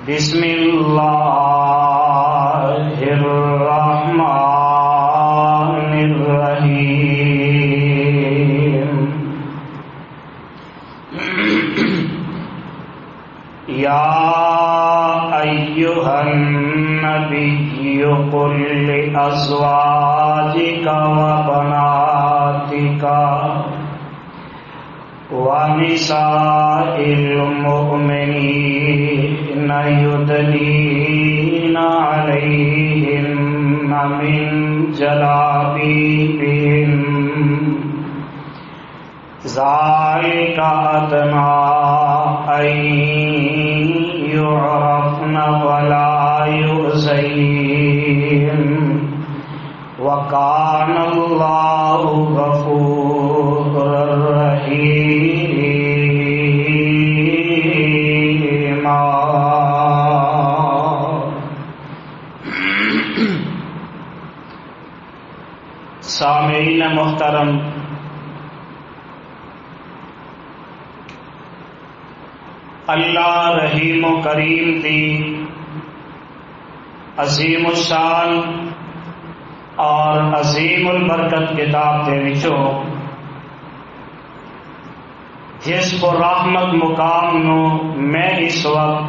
بسم اللہ الرحمن الرحیم یا ایھا النبی قل لأزواجک وبناتک ونساء المؤمنین یدنین علیہن من جلابیبہن ذالک ادنیٰ ان یعرفن ولا یؤذین وکان اللہ غفورا رحیما۔ سامعین محترم، اللہ رحیم و کریم دی عظیم الشان اور عظیم البرکت کتاب دے وچوں جس کو رحمت مقام نو میں اس وقت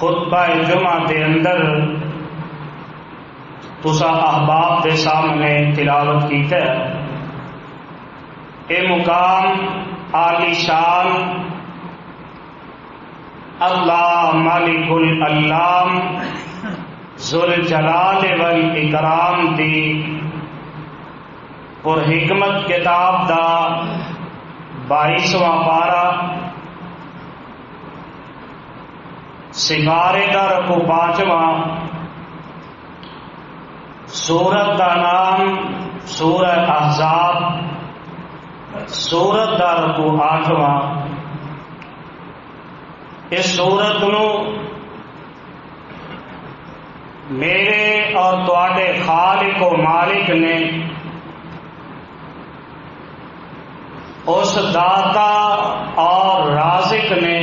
خطبہ جمعہ دے اندر تسا احباب دے سامنے تلاوت کیتا ہے، اے مقام عالی شان اللہ مالک الالام ذوالجلال والاکرام دی پر حکمت کتاب دا 22واں پارہ سپارے کا رقو 5واں، سورت دا نام سورہ احزاب، سورت دا رقو 8واں۔ اس سورت نو میرے اور تواڈے خالق و مالک نے اس داتا اور رازق نے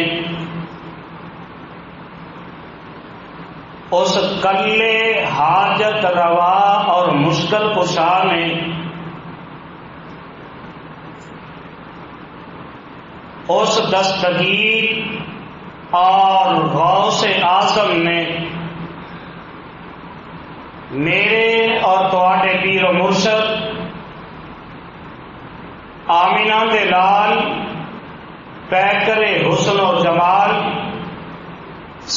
اس کلے حاجت روا اور مشکل کشا نے اس دستگیر اور غوث اعظم نے میرے اور تواڈے پیر و مرشد آمینہ دے لال پیکر حسن و جمال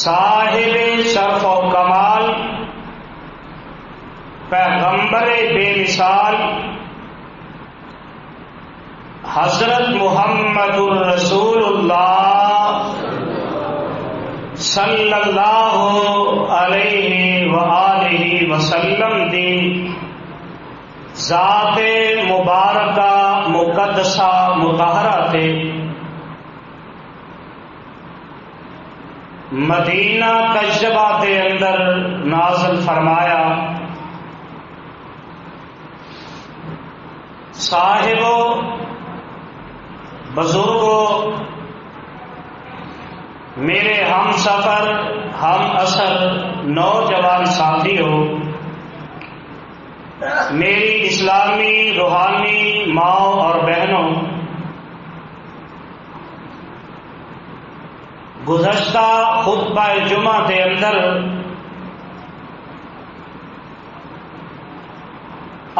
صاحب شرف و کمال پیغمبر بے مثال حضرت محمد الرسول اللہ صلی اللہ علیہ وآلہ وسلم دی ذات مبارکہ مقدسہ مطہرہ تے مدینہ کشبہ دے اندر نازل فرمایا۔ صاحبو، بزرگوں، میرے ہم سفر ہم اثر نوجوان ساتھیوں، میری اسلامی روحانی ماؤں اور بہنوں، گزشتہ خطبہ جمعہ کے اندر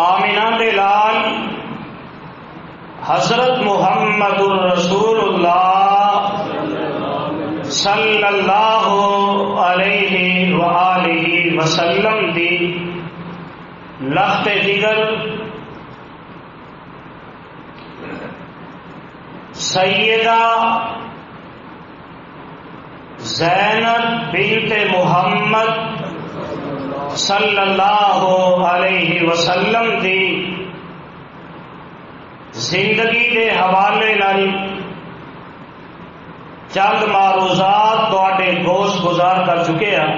آمینہ دے لال حضرت محمد الرسول اللہ صلی اللہ علیہ وآلہ وسلم دی لخت جگر سیدہ زینب بنت محمد صلی اللہ علیہ وسلم دی زندگی دے حوالے نال چند معروضات تواڈے گوش گزار کر چکے ہیں،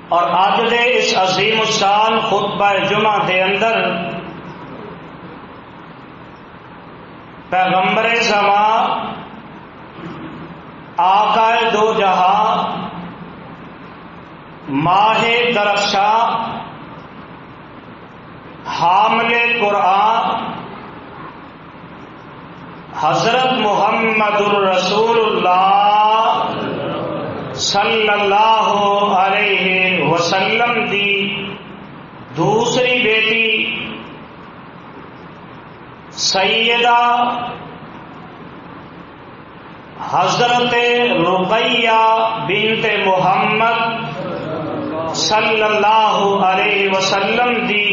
اور اج دے اس عظیم الشان خطبہ جمعہ دے اندر پیغمبر زمان آقا دو جہاں، ماہ درخشاں، حامل قرآن، حضرت محمد الرسول اللہ صلی اللہ علیہ وسلم دی دوسری بیٹی سیدہ حضرت رقیہ بنت محمد صلی اللہ علیہ وسلم دی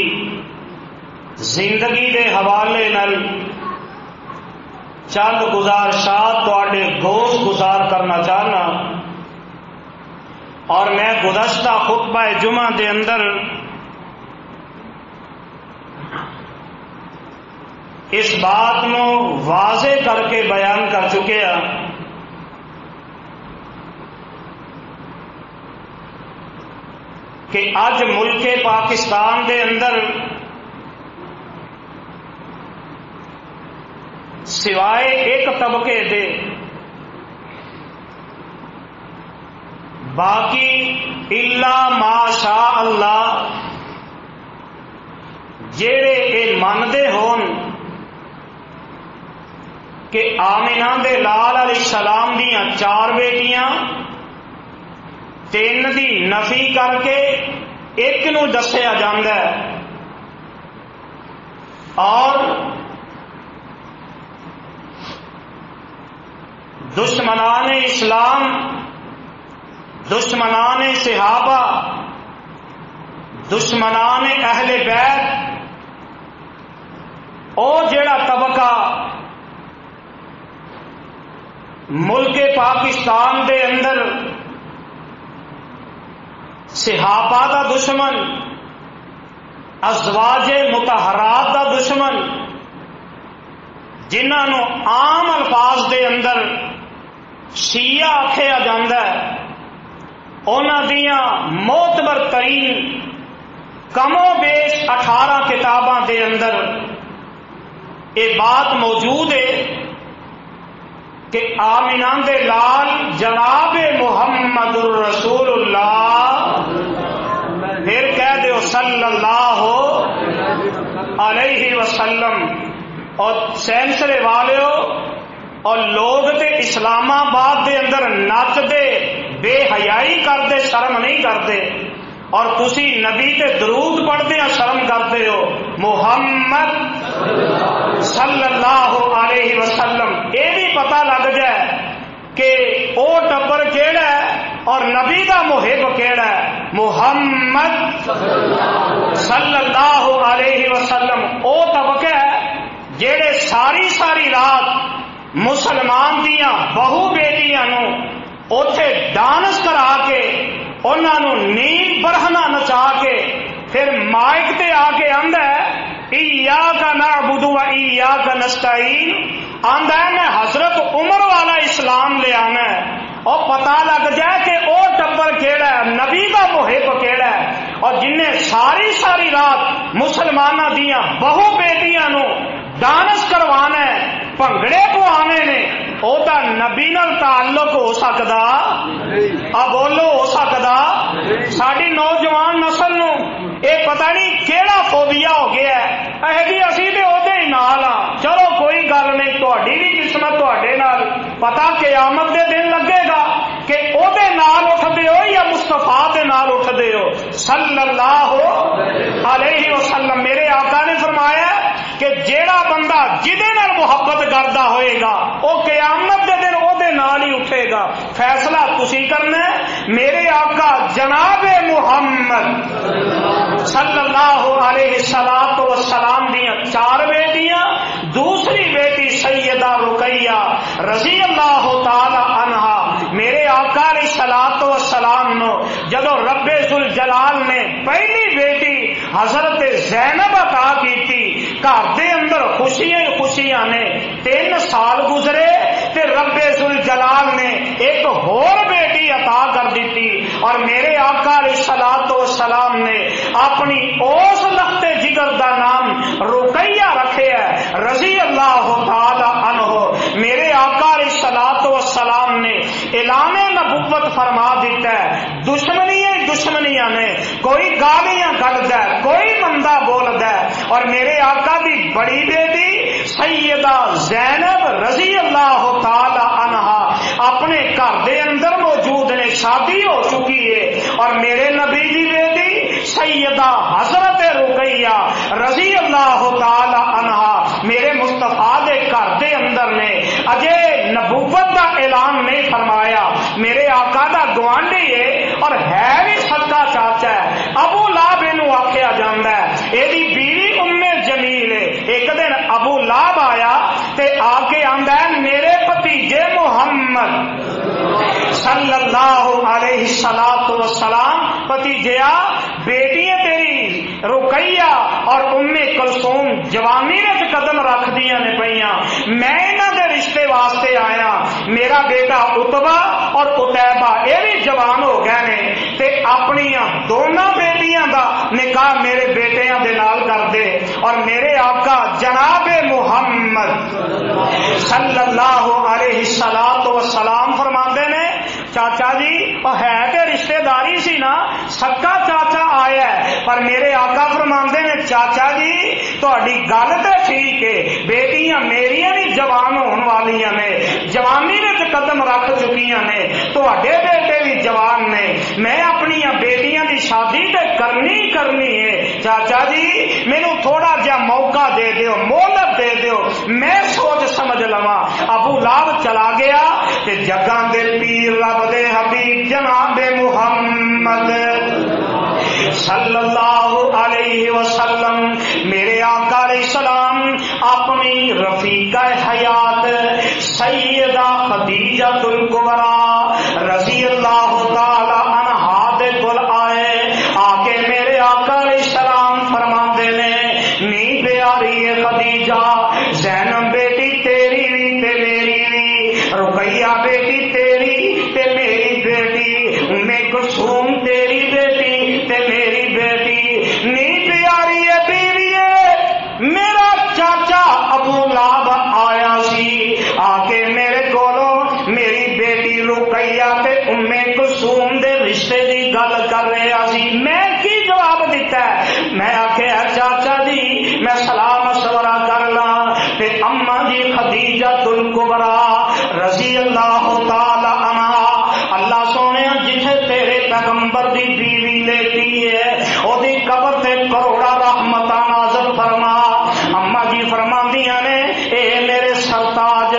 زندگی دے حوالے نال چند گزارشات تواڈے گوش گزار کرنا چاہنا، اور میں گزشتہ خطبہ جمعہ دے اندر اس بات نو واضح کر کے بیان کر چکے ہیں کہ اج ملک پاکستان دے اندر سوائے ایک طبقے دے باقی الا ما شاء اللہ جڑے یہ مانتے ہون کہ آمنہ دے لال علیہ السلام دیاں 4 بیٹیاں، 3 دی نفی کر کے ایک نو دسیا جاندہ ہے، اور دشمنان اسلام، دشمنان صحابہ، دشمنان اہل بیت، او جڑا طبقہ ملک پاکستان دے اندر صحابہ دا دشمن، ازواج مطہرات دا دشمن، جنہاں نو عام الفاظ دے اندر شیعہ آکھیا جاندا ہے، انہاں دیاں معتبر ترین کم و بیش 18 کتاباں دے اندر یہ بات موجود ہے کہ آمنہ دے لال جناب محمد الرسول اللہ، پھر کہہ دیو صلی اللہ علیہ وسلم، اور سینسرے والے اور لوگ تے اسلام آباد دے اندر نچ دے، بے حیائی کرتے، شرم نہیں کرتے، اور تسی نبی تے درود پڑھتے ہیں شرم کرتے ہو، محمد صلی اللہ علیہ وسلم، یہ بھی پتہ لگ جائے کہ او ٹبر کیڑا ہے اور نبی دا محب کیڑا ہے، محمد صلی اللہ علیہ وسلم او طبقہ ہے جیڑے ساری ساری رات مسلمان دیاں بہو بیٹیاں نو اوتھے ڈانس کرا کے انہاں نو نیند برہنہ نچا کے پھر مائک تے آ کے آندا ہے ایاک نعبد و ایاک نستعین، آندا ہے میں حضرت عمر والا اسلام لے آنا ہے، اور پتہ لگ جائے کہ او ٹبر کیڑا ہے، نبی کا محب کیڑا ہے، اور جن نے ساری ساری رات مسلمانہ دیاں بہو بیٹیاں نو ڈانس کروانا ہے، بھنگڑے پوانے نے، او دا نبی نال تعلق ہو سکدا؟ آ بولو ہو سکدا؟ ساری نوجوان نسل نو اے پتہ نہیں کیڑا فوبیا ہو گیا ہے، اے جی اسی تے او دے نال ہاں، چلو کوئی گل نہیں، تہاڈی بھی قسمت تہاڈے نال، پتہ قیامت دے دن لگے گا کہ او دے نال اٹھدے ہو یا مصطفیٰ دے نال اٹھدے ہو صلی اللہ علیہ وسلم۔ میرے آقا نے فرمایا کہ جیڑا بندہ جدے نال محبت کردا ہوئے گا او قیامت دے دن او دے نال ہی اٹھے گا۔ فیصلہ تسی کرنا ہے۔ میرے آقا جناب محمد صلی اللہ علیہ وسلم دیاں 4 بیٹیاں، دوسری بیٹی سیدہ رقیہ رضی اللہ تعالی عنہا، میرے آقا علیہ الصلوۃ والسلام نو جدو رب ذوالجلال نے پہلی بیٹی حضرت زینب عطا کی تھی، گھر دے اندر خوشیاں خوشیاں نے 3 سال گزرے تے رب ذوالجلال نے ایک اور بیٹی عطا کر دیتی، اور میرے آقا علیہ الصلوۃ والسلام نے اپنی اس لخت جگر دا نام رقیہ رکھے ہے رضی اللہ تعالی عنہ۔ میرے آقا علیہ الصلوۃ والسلام نے اعلان نبوت فرما دیتا ہے، دشمنیاں نے، کوئی گالیاں کڈدا ہے، کوئی مندا بولدا ہے، اور میرے آقا دی بڑی بیٹی سیدہ زینب رضی اللہ تعالی عنہا اپنے گھر دے اندر موجود نے، شادی ہو چکی ہے، اور میرے نبی دی بیٹی سیدہ حضرت رقیہ رضی اللہ تعالی عنہا میرے مصطفیٰ دے گھر دے اندر نے اجے نبوت دا اعلان نہیں فرمایا۔ میرے آقا دا گوانڈی ہے اور ہے بھی سکا چاچا ہے، ابو لہب اینو آکھیا جاندا ہے، ایدی بیوی ام جمیل ہے۔ ایک دن ابو لہب آیا تے آ کے آندا ہے میرے بھتیجے محمد صلی اللہ علیہ السلام، بھتیجیا بیٹیاں تیری رقیہ اور ام کلثوم جوانی وچ قدم رکھ دیاں نے پئیاں، میں انہاں دے رشتے واسطے آیا، میرا بیٹا عتبہ اور عتیبہ اے بھی جوان ہو گئے نے، تے اپنی دونوں بیٹیاں دا نکاح میرے بیٹیاں دے نال کر دے۔ اور میرے آقا جناب محمد صلی اللہ علیہ السلام فرماندے نے چاچا جی ہے تے رشتے داری سی نا، سکا چاچا آیا ہے، پر میرے آقا فرماندے نے چاچا جی تہاڈی گل تے ٹھیک ہے، بیٹیاں میریاں بھی جوان ہون والیاں نے، جوانی وچ قدم رکھ چکیاں نے، تہاڈے بیٹے بھی جوان نے، میں اپنی بیٹیاں دی شادی تے کرنی ہے، چاچا جی مینوں تھوڑا جہا موقع دے دیو، مہلت دے دیو، میں سوچ سمجھ لواں۔ ابو لہب چلا گیا تے جگاں دے پیر رب دے حبیب جناب محمد صلی اللہ علیہ وسلم میرے آقا علیہ السلام اپنی رفیقہ حیات سیدہ خدیجہ الکبریٰ رضی اللہ تعالی عنہا دے کول آئے، آ کے میرے آقا علیہ السلام فرماندے نے نی پیاری خدیجہ، زینب بیٹی تیری بھی تے میری بھی، رقیہ بیٹی تیری تے میری بیٹی، ام کلثوم تیری بیٹی تے میری بیٹی، نی پیاری بیوی میرا چاچا ابو لہب آیا سی، آ کے میرے کولوں میری بیٹی رقیہ تے ام کلثوم دے رشتے دی گل کر رہا سی، میں کی جواب دیتا ہے؟ میں آخیا چاچا جی میں سلام مشورہ کر لاں تے اما جی خدیجہ الکبریٰ رضی اللہ تعالی عنہا، اللہ سونے جتھے تیرے پیغمبر دی بیوی لیتی ہے او دی قبر تے کروڑا رحمتاں نازل فرما۔ اما جی فرماندیاں نے اے میرے سرتاج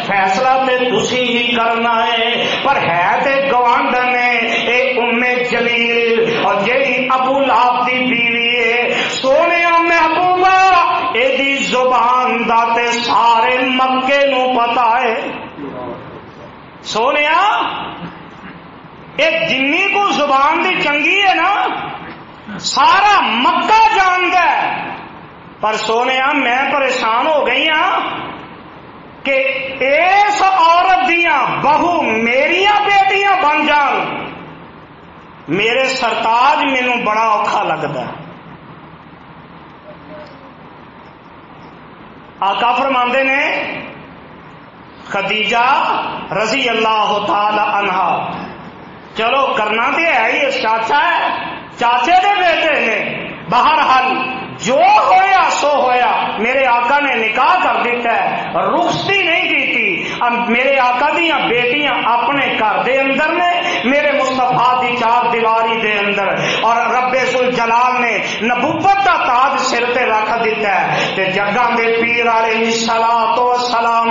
فیصلہ تے تسی ہی کرنا ہے، پر ہے تے گوانڈ نے اے ام جلیل اور جیڑی ابو لہب دی بیوی ہے، سونے محبوبہ اے دی زبان دا تے سارے مکے نو پتا ہے، سونے اے جنی کو زبان دی چنگی ہے نا سارا مکہ جاندا ہے، پر سونے میں پریشان ہو گئی ہاں کہ اس عورت دیاں بہو میریاں بیٹیاں بن جان، میرے سرتاج مینوں بڑا اوکھا لگدا ہے۔ آقا فرماندے نے خدیجہ رضی اللہ تعالی عنہا چلو کرنا تو ہے ہی، چاچا ہے، چاچے دے بیٹے نے، بہرحال جو ہویا سو ہویا، میرے آقا نے نکاح کر دیتا ہے، رخصتی نہیں کی، اب میرے آقا دیاں بیٹیاں اپنے گھر دے اندر نے، میرے مصطفیٰ دی چار دیواری دے اندر، اور رب ذوالجلال نے نبوت دا تاج سر تے رکھ دیتا ہے، تے جگاں دے پیر علیہ السلام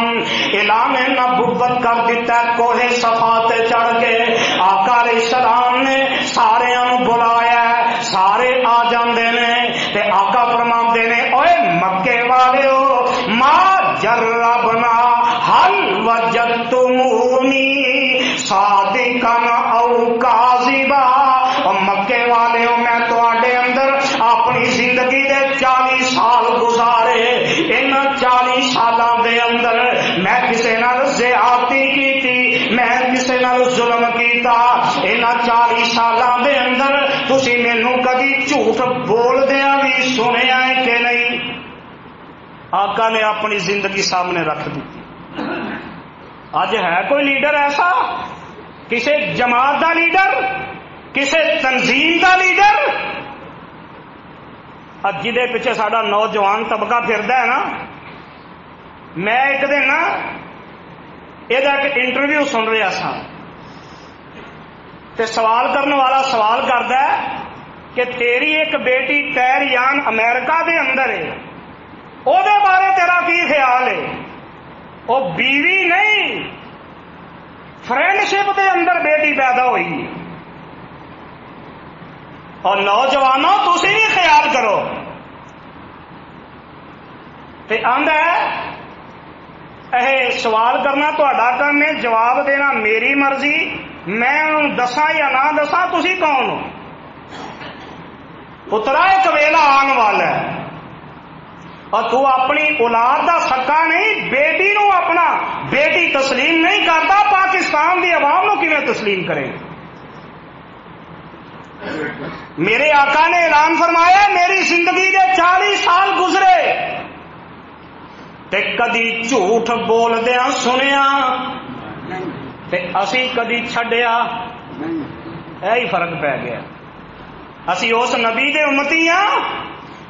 اعلان نبوت کر دیتا ہے، کوہ صفا تے چڑھ کے آقا علیہ السلام نے سارے بلایا ہے، سارے آ جاندے نے، تے آقا فرماندے نے اوے مکے والےو ما جربنا حل وجدتمونی صادقا او کاذبا، اور مکے والےو میں تواڈے اندر اپنی زندگی دے 40 سال گزارے، ان 40 سالاں دے اندر میں کسے نال زیادتی کیتی، میں کسے نال ظلم کیتا، ان 40 سالاں دے اندر تسی مینوں کدی جھوٹ بولدیاں بھی سنیا ہے کہ نہیں؟ آقا نے اپنی زندگی سامنے رکھ دی۔ اج ہے کوئی لیڈر ایسا کسی جماعت دا لیڈر، کسی تنظیم دا لیڈر، جہدے پیچھے ساڈا نوجوان طبقہ پھردا ہے نا. میں ایک دن نا یہ ایک انٹرویو سن رہا سا تے سوال کرنے والا سوال کردا ہے کہ تیری ایک بیٹی تیریان امریکہ دے اندر ہے، او دے بارے تیرا کی خیال ہے؟ وہ بیوی نہیں، فرینڈ شپ دے اندر بیٹی پیدا ہوئی. اور نوجوانوں تسی بھی خیال کرو. تے آندا ہے سوال کرنا تہاڈا کام ہے، جواب دینا میری مرضی، میں دساں یا نہ دساں، تسی کون ہو؟ پترا ایک ویلا آن والا ہے اور تو اپنی اولاد دا سکا نہیں، بیٹی نو اپنا بیٹی تسلیم نہیں کرتا، پاکستان دی عوام نو کیویں تسلیم کرے؟ میرے آقا نے اعلان فرمایا میری زندگی کے 40 سال گزرے تے کدی جھوٹ بولدیا سنیا تے اسی کدی چھڈیا. یہی فرق پی گیا. اسی اس نبی دے امتی ہاں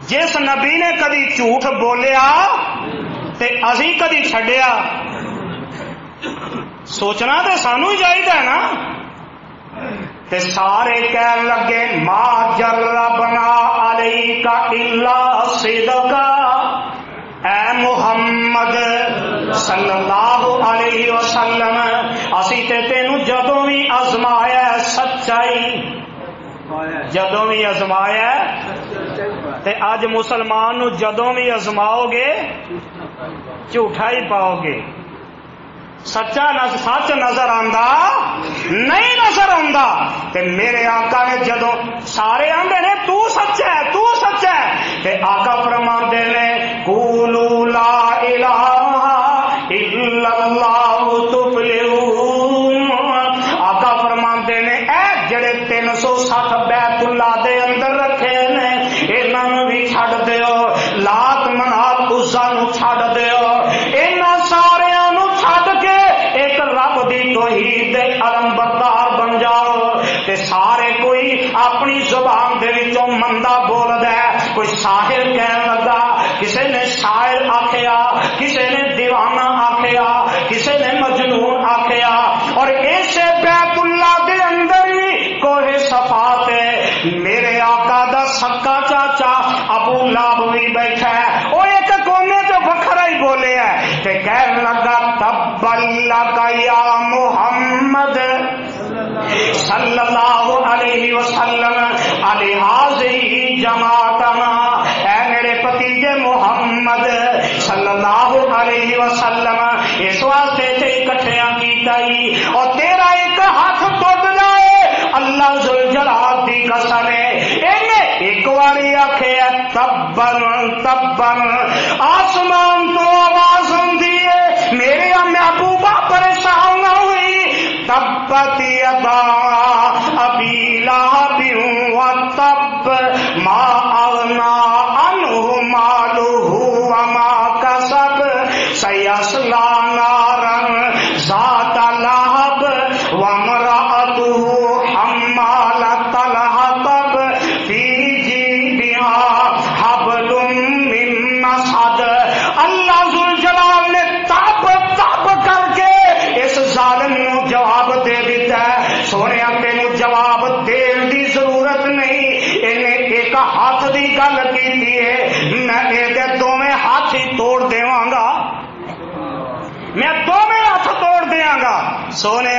جس نبی نے کدی جھوٹ بولیا تے اسی کدی چھڈیا. سوچنا تے سانو ہی چاہیے نا. تے سارے کہن لگے ما جربنا علیک الا صدقا، اے محمد صلی اللہ علیہ وسلم اسی تے تینوں جدوں بھی آزمایا سچائی، جدوں بھی آزمایا. تے اج مسلمان نو جدوں بھی آزماؤ گے جھوٹا ہی پاؤ گے. سچا سچ نظر آندا نہیں نظر آندا. تے میرے آقا نے جدوں سارے آندے نے تو سچا ہے تو سچا ہے تے آقا فرماندے نے قولوا لا الہ الا اللہ تفلحون. آقا فرماندے نے اے جڑے 360 بیت اللہ دے اندر رکھے نے انہاں نوں بھی چھڈ دیو، لات منات عزا نوں چھڈ دیو، انہاں ساریاں نوں چھڈ کے ایک رب دی توحید دے علم بردار بن جاؤ. تے سارے کوئی اپنی زبان دے وچوں مندا بولدا ہے. کوئی ساحر کہن لگا، کسے نے شاعر آکھیا، کسے نے دیوانہ آکھیا، کسے نے مجنون آکھیا. اور ایسے بیت اللہ دے اندر ہی کوہ صفا تے میرے آقا دا سکا چاچا ابو لہب بھی بیٹھا ہے. وہ ایک کونے تو وکھرا ہی بولے ہے تے کہن لگا تبا لک یا محمد صلی اللہ علیہ وسلم علیہ جماعتنا، اے میرے بھتیجے محمد صلی اللہ علیہ وسلم اس واسطے تے اکٹھیاں کیتا ہی اور تیرا ایک ہاتھ ٹوٹ جائے اللہ ذوالجلال دی قسم ہے. ایک باری آخے تبن تبن، آسمان تو آواز ہوندی ہے میرے محبوبہ پریشان نہ ہوئی. تبت یدا ابی لہب وتب ما اغنی عنہ مالہ وما کسب سیصلی نارا ذات لہب وامرأتہ حمالۃ الحطب فی جیدہا حبل من مسد. اللہ ذوالجلال نے تب تب کر کے اس ظالم نو جواب دے دیتا ہے. سونے تینوں جواب دین دی ضرورت نہیں، انہیں ایک ہاتھ دی گل کی ہے، میں یہ دونوں ہاتھ ہی توڑ دیواں گا، میں دونوں ہاتھ توڑ دیاں گا. سونے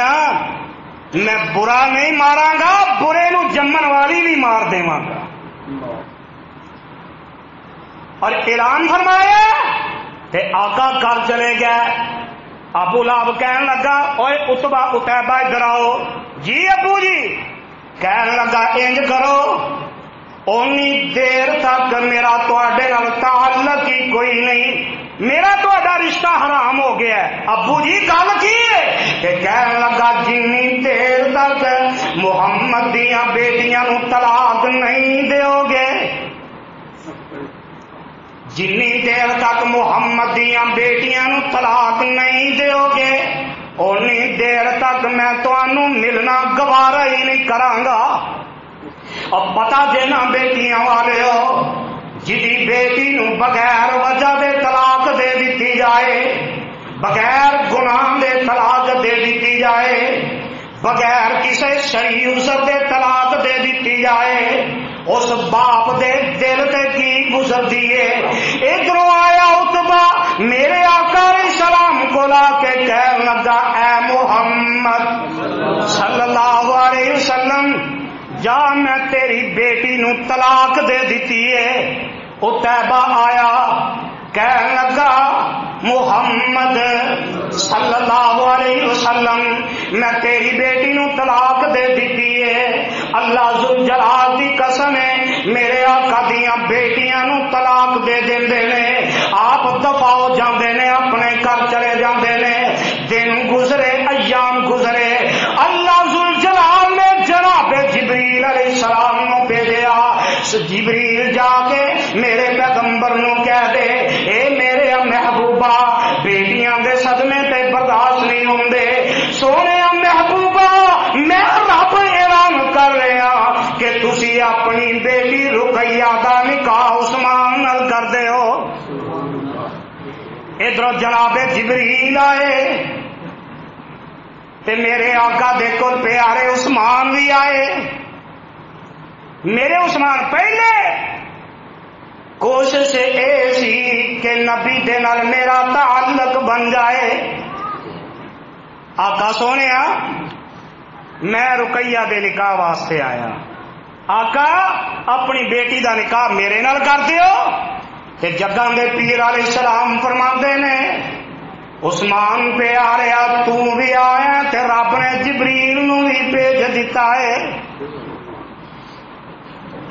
میں برا نہیں ماراں گا، برے نو جمن والی بھی مار دیواں گا. اور اعلان فرمایا تے آقا گھر چلے گئے. ابو لہب کہن لگا اوے اتبا اتیبہ ادھر آؤ. جی ابو جی. کہن لگا انج کرو اونی دیر تک میرا تواڈے نال تعلق ہی کوئی نہیں، میرا تواڈا رشتہ حرام ہو گیا ہے. ابو جی گل کی ہے؟ کہ کہن لگا جنی دیر تک محمد دیاں بیٹیاں نو طلاق نہیں دیو گے، جنی دیر تک محمد دیاں بیٹیاں نو طلاق نہیں دیو گے اونی دیر تک میں تانوں ملنا گوارا ہی نہیں کرانگا۔ اب پتا دینا بیٹیاں والے ہو، جدی بیٹی نو بغیر وجہ دے طلاق دے دیتی جائے، بغیر گناہ دے طلاق دے دیتی جائے، بغیر کسی شرعی عذر دے طلاق دے دیتی جائے، اس باپ دے دل تے کی گزر دیے۔ ادھروں آیا عتبہ میرے آقا علیہ السلام کو لا کے کہنے لگا اے محمد صلی اللہ علیہ وسلم، جا میں تیری بیٹی نو طلاق دے دیتی ہے۔ عتبہ آیا کہنے لگا محمد صلی اللہ علیہ وسلم، میں تیری بیٹی نو طلاق دے دیتی ہے، اللہ ذوالجلال دی قسم ہے میرے آقا دیاں بیٹیاں نو طلاق دے دیندے نے، آپ دفع ہو جاندے نے، اپنے گھر چلے جاندے نے۔ دن گزرے، ایام گزرے، اللہ ذوالجلال نے جناب جبریل علیہ السلام نو بھیجیا۔ جبریل جا کے میرے پیغمبر نو کہہ دے اے میرے محبوبہ بیٹیاں دے صدمے تے برداشت نہیں ہوندے، سونے محبوبہ میں رب اعلان کر رہا کہ تسی اپنی بیٹی رقیہ دا نکاح عثمان نال کر دے ہو۔ ادھر جناب جبریل آئے تے میرے آقا دے کول پیارے عثمان بھی آئے۔ میرے عثمان پہلے کوشش اے سی کہ نبی دے نال میرا تعلق بن جائے۔ آقا سونے میں رقیہ دے نکاح واسطے آیا، آقا اپنی بیٹی دا نکاح میرے نال کر دیو۔ تے جگاں دے پیر علیہ السلام فرماندے نے عثمان پہ آ رہا تو بھی آیا تے رب نے جبریل نو بھی بھیج دیتا ہے۔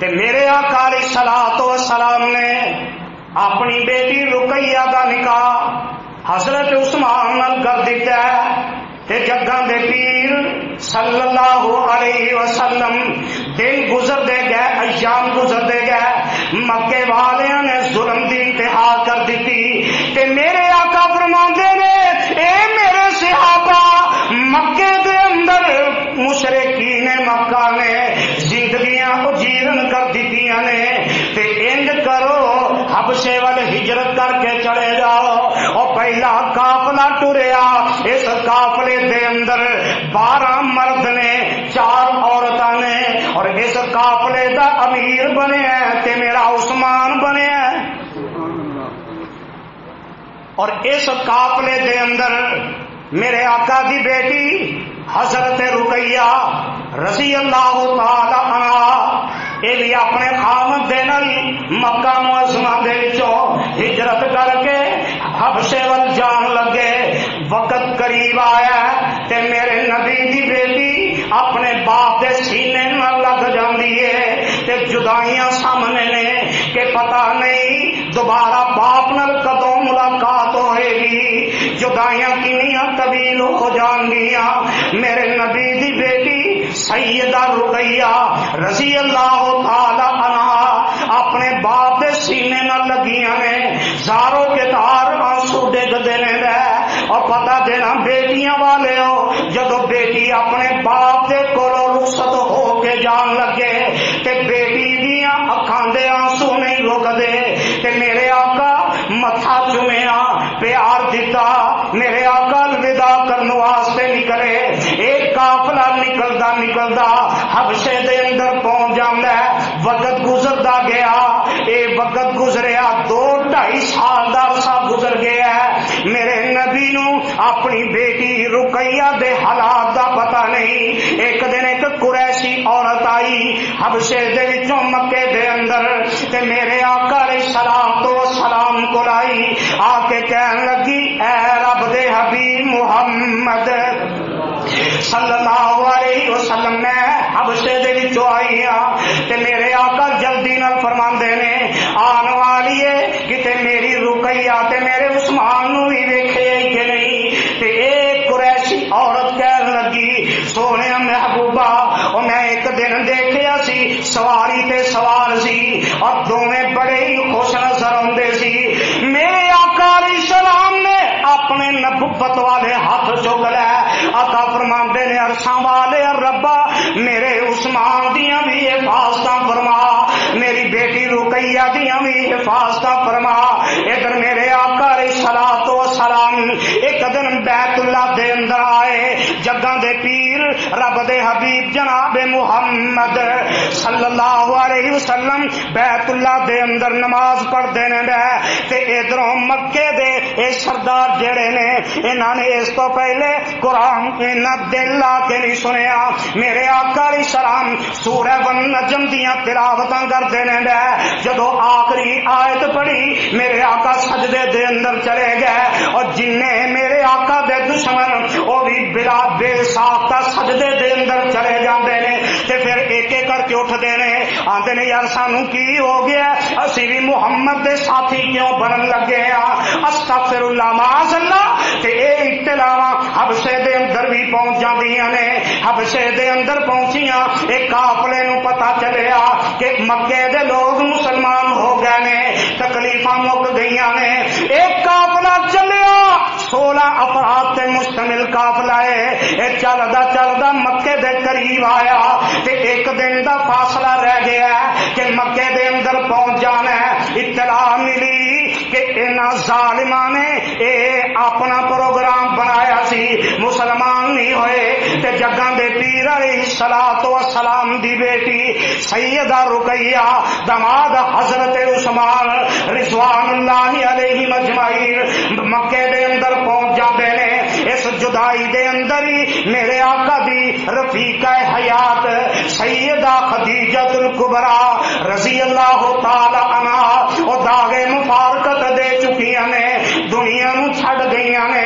تے میرے آقا علیہ الصلوۃ والسلام نے اپنی بیٹی رقیہ دا نکاح حضرت عثمان نال کر دیتا ہے۔ تے جگاں دے پیر صلی اللہ علیہ وسلم دن گزرتے گئے، ایام گزرتے گئے، مکے والیاں نے ظلم دی انتہا کر دیتی۔ تے میرے آقا فرماندے نے اے میرے صحابہ مکے دے اندر مشرکین مکہ نے زندگیاں اجیرن کر دیتیاں نے، تے انج کرو حبشے وال ہجرت کر کے چلے جاؤ۔ اور پہلا قافلہ ٹریا، اس قافلے دے اندر 12 مرد نے، 4 عورتاں نے، اور اس قافلے دا امیر بنیا تے میرا عثمان بنیا۔ اور اس قافلے دے اندر میرے آقا دی بیٹی حضرت رقیہ رضی اللہ تعالی عنہا یہ بھی اپنے خامد دے نال مکہ معظمہ دے وچوں ہجرت کر کے حبشے ول جان لگے۔ وقت قریب آیا تے میرے نبی دی بیٹی اپنے باپ دے سینے نال لگ جاندی ہے تے جدائیاں سامنے نے کہ پتہ نہیں دوبارہ باپ نال کدوں ملاقات ہوئے گی، جدائیاں کنیاں طویل ہو جان گیاں۔ میرے نبی دی بیٹی سیدہ رقیہ رضی اللہ تعالی عنہا اپنے باپ دے سینے نال لگیاں نے، زاروں کے تار آنسو ڈگدے نے اور پتہ دینا بیٹیاں والے ہو جدو بیٹی اپنے باپ دے کولوں رخصت ہو کے جان لگے تے بیٹی دیاں اکھاں دے آنسو نہیں رکدے تے میرے آقا متھا چومیا، پیار دیتا، میرے آقا الوداع کرنے واسطے نکلے۔ ایک قافلہ نکلدا حبشے دے اندر پہنچ جاندا ہے۔ وقت گزردا گیا، اے وقت گزریا 2-2.5 سال دا عرصہ گزر گیا ہے۔ میرے نبی نو اپنی بیٹی رقیہ دے حالات دا پتہ نہیں۔ ایک دن ایک قریشی عورت آئی حبشے دے وچوں مکے دے اندر تے میرے آقا علیہ السلام تو سلام کو لائی، آ کے کہنے لگی اے رب دے حبیب محمد صلی اللہ علیہ وسلم میں حبشے دے وچوں آئی ہاں تے میرے آقا جلدی نال فرماندے نے آن والی ہے کتے میری رقیہ تے میرے عثمان نو ہی ویکھے کہ نہیں۔ تے ایک قریشی عورت کہنے لگی سونے محبوبہ او میں ایک دن دیکھیا سی سواری تے سوار سی اور دونوں بڑے ہی خوش نظر آندے سی۔ میرے آقا علیہ السلام نے اپنے نبوت والے ہاتھ چک لے. آقا فرماندے نے عرشاں والے ربا میرے عثمان دیاں بھی حفاظت فرما, میری بیٹی رقیہ دیاں بھی حفاظت فرما. ادھر میرے آقا علیہ الصلوۃ والسلام ایک دن بیت اللہ دے اندر آئے. جگاں دے پیر رب دے حبیب جناب محمد صلی اللہ علیہ وسلم بیت اللہ دے اندر نماز پڑھتے نے تے ادھروں مکے دے اے سردار جڑے نے انہاں نے اس تو پہلے قرآن انہاں دل لا کے نہیں سنیا. میرے آقا علیہ السلام سورہ والنجم دیاں تلاوتاں کرتے نے جدو آخری آیت پڑھی میرے آقا سجدے دے اندر چلے گئے اور جننے میرے آقا دے دشمن وہ بھی بلا بے ساختہ سجدے دے اندر چلے جاندے نے تے پھر ایک ایک کر کے اٹھتے نے آندے نے یار سانو کی ہو گیا اسی بھی محمد دے ساتھی کیوں بنن لگے ہاں. استغفر اللہ معاذ اللہ. تے اے اطلاعاں حبشے دے اندر بھی پہنچ جاندیاں نے. حبشے دے اندر پہنچیاں ایک قافلے نو پتہ چلیا کہ مکے دے لوگ مسلمان ہو گئے نے, تکلیفاں مک گئیاں نے. ایک قافلہ چلیا 16 افراد تے مشتمل قافلہ ہے. اے چلدا مکے دے قریب آیا تے ایک دن دا فاصلہ رہ گیا کہ مکے دے اندر پہنچ جانا ہے. اطلاع ملی کہ انہاں ظالماں نے اے اپنا پروگرام بنایا سی, مسلمان نہیں ہوئے. تے جگاں دے پیر علیہ الصلوۃ والسلام دی بیٹی سیدہ رقیہ داماد حضرت عثمان رضوان اللہ علیہ مجمعین مکے دے اندر پہنچ جاندے نے. اس جدائی دے اندر ہی میرے آقا دی رفیقہ حیات سیدہ خدیجہ الکبریٰ رضی اللہ تعالی عنہا او داغے مفارقت دے چکیاں نے, دنیا نو چھڑ گئیاں نے,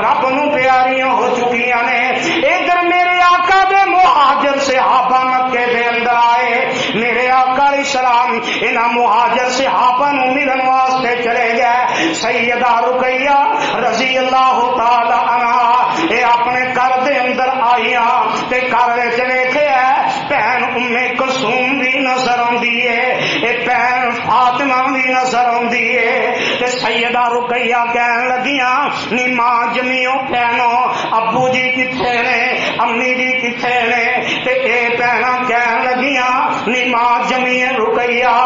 رب نو پیاریاں ہو چکیاں نے. ادھر میرے آقا دے مہاجر صحابہ مکے دے اندر آئے. میرے آقا علیہ السلام انہاں مہاجر صحابہ نو ملن واسطے چلے گئے. سیدہ رقیہ رضی اللہ تعالی عنہا اے اپنے گھر دے اندر آئیاں تے گھر وچ ویکھیا بہن ام کلثوم بھی نظر آندی ہے, اے بہن فاطمہ بھی نظر آندی ہے. تے سیدہ رقیہ کہن لگیاں نی ماں جمیو بہنو ابو جی کتھے نے, امی جی کتھے نے. تے اے بہناں کہن لگیاں نی ماں جمی رقیہ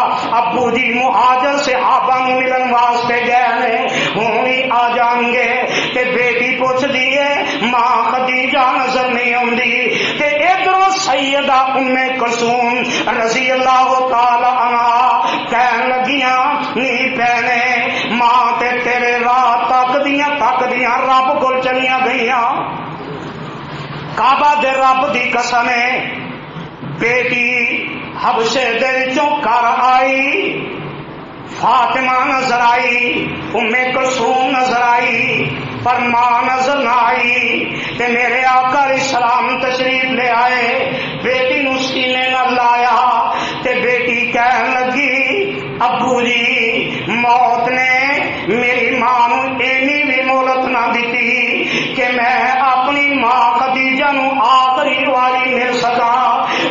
ابو جی مہاجر صحابہ نو ملن واسطے گئے نے, ہن بھی آ جان گے. تے بیٹی پوچھ دیے ماں خدیجہ نظر نہیں آندی. تے ادھروں سیدہ ام کلثوم رضی اللہ تعالی عنہا کہن لگیاں نی بہنے ماں تے تیرے راہ تکدیاں رب کول چلیاں گئیاں. کعبہ دے رب دی قسم ہے بیٹی حبشے دے وچوں گھر آئی, فاطمہ نظر آئی, ام کلثوم نظر آئی, پر ماں نظر نہ آئی. تے میرے آقا علیہ السلام تشریف لے آئے, بیٹی نو سینے نہ لایا. تے بیٹی کہن لگی ابو جی موت نے میری ماں نو اینی بھی مہلت نہ دیتی کہ میں اپنی ماں خدیجہ نو آخری واری مل سکاں.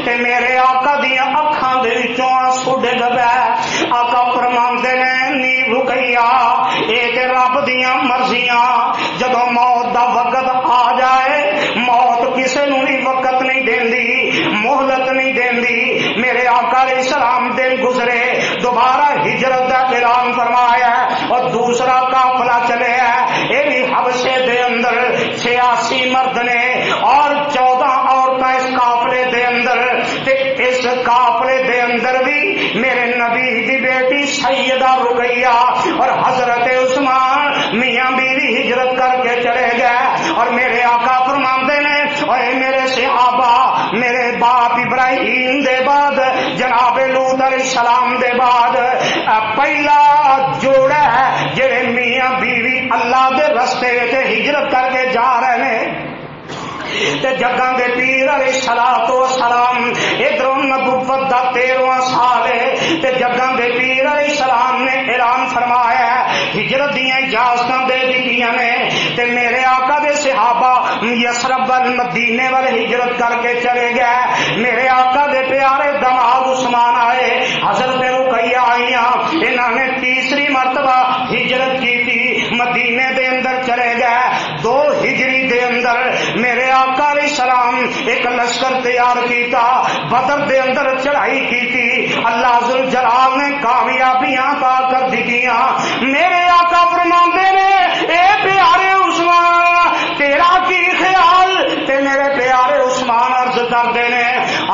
تے میرے آقا دیاں اکھاں دے وچوں آنسو ڈگ پئے. آقا فرماندے نے نی رقیہ اے تے رب دیاں مرضیاں, جدوں موت دا وقت آ جائے موت کسے نو بھی وقت نہیں دیندی, مہلت نہیں دیندی. میرے آقا علیہ السلام دن گزرے دوبارہ ہجرت دا اعلان فرمایا اور دوسرا قافلہ چلے ہے. یہ بھی حبشے دے اندر 86 مرد نے اور 14 عورتیں اس قافلے دے اندر. اس قافلے دے اندر بھی میرے نبی دی بیٹی سیدہ رقیہ اور حضرت عثمان میاں بیوی ہجرت کر کے چلے گئے. اور میرے آقا فرماندے نے اے میرے صحابہ میرے باپ ابراہیم دے بعد جناب لوط علیہ السلام دے بعد پہلا جوڑا ہے جڑے میاں بیوی اللہ دے رستے وچ ہجرت کر کے جا رہے ہیں. تے جگاں دے پیر علیہ الصلوۃ والسلام ادھروں نبوت دا 13واں سال ہے تے جگاں دے پیر علیہ السلام نے اعلان فرمایا ہجرت دیاں اجازتاں دے دتیاں نے. تے میرے آقا دے صحابہ یثرب مدینے والے ہجرت کر کے چلے گئے. میرے آقا دے پیارے داماد عثمان آئے, حضرت رقیہ آئیاں, انہاں نے تیسری مرتبہ ہجرت کی تھی, مدینے دے اندر چلے گئے. اسلام ایک لشکر تیار کیتا، بدر دے اندر چڑھائی کی، اللہ ذوالجلال نے کامیابیاں عطا کر دتیاں۔ میرے آقا فرماندے نے اے پیارے عثمان تیرا کی خیال؟ تے میرے پیارے عثمان عرض کردے نے